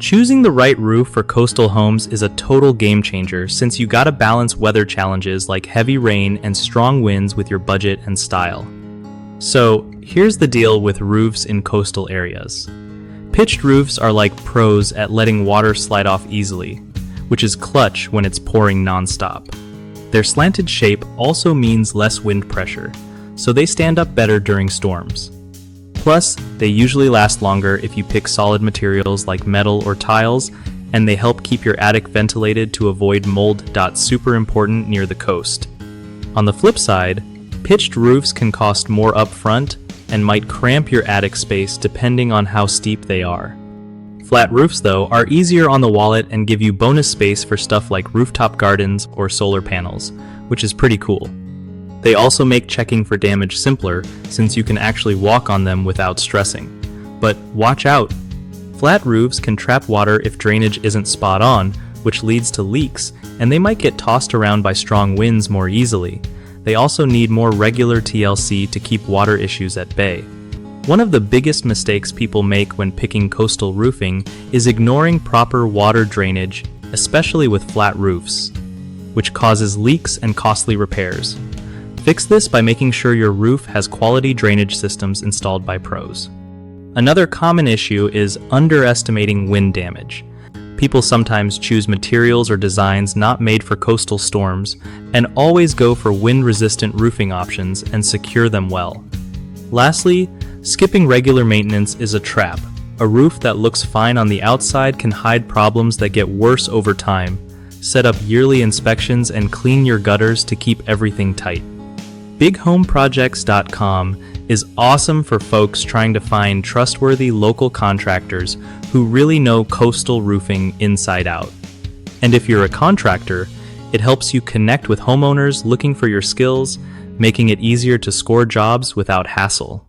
Choosing the right roof for coastal homes is a total game changer since you gotta balance weather challenges like heavy rain and strong winds with your budget and style. So, here's the deal with roofs in coastal areas. Pitched roofs are like pros at letting water slide off easily, which is clutch when it's pouring nonstop. Their slanted shape also means less wind pressure, so they stand up better during storms. Plus, they usually last longer if you pick solid materials like metal or tiles, and they help keep your attic ventilated to avoid mold. Super important near the coast. On the flip side, pitched roofs can cost more upfront and might cramp your attic space depending on how steep they are. Flat roofs, though, are easier on the wallet and give you bonus space for stuff like rooftop gardens or solar panels, which is pretty cool. They also make checking for damage simpler since you can actually walk on them without stressing. But watch out! Flat roofs can trap water if drainage isn't spot on, which leads to leaks, and they might get tossed around by strong winds more easily. They also need more regular TLC to keep water issues at bay. One of the biggest mistakes people make when picking coastal roofing is ignoring proper water drainage, especially with flat roofs, which causes leaks and costly repairs. Fix this by making sure your roof has quality drainage systems installed by pros. Another common issue is underestimating wind damage. People sometimes choose materials or designs not made for coastal storms and always go for wind-resistant roofing options and secure them well. Lastly, skipping regular maintenance is a trap. A roof that looks fine on the outside can hide problems that get worse over time. Set up yearly inspections and clean your gutters to keep everything tight. BigHomeProjects.com is awesome for folks trying to find trustworthy local contractors who really know coastal roofing inside out. And if you're a contractor, it helps you connect with homeowners looking for your skills, making it easier to score jobs without hassle.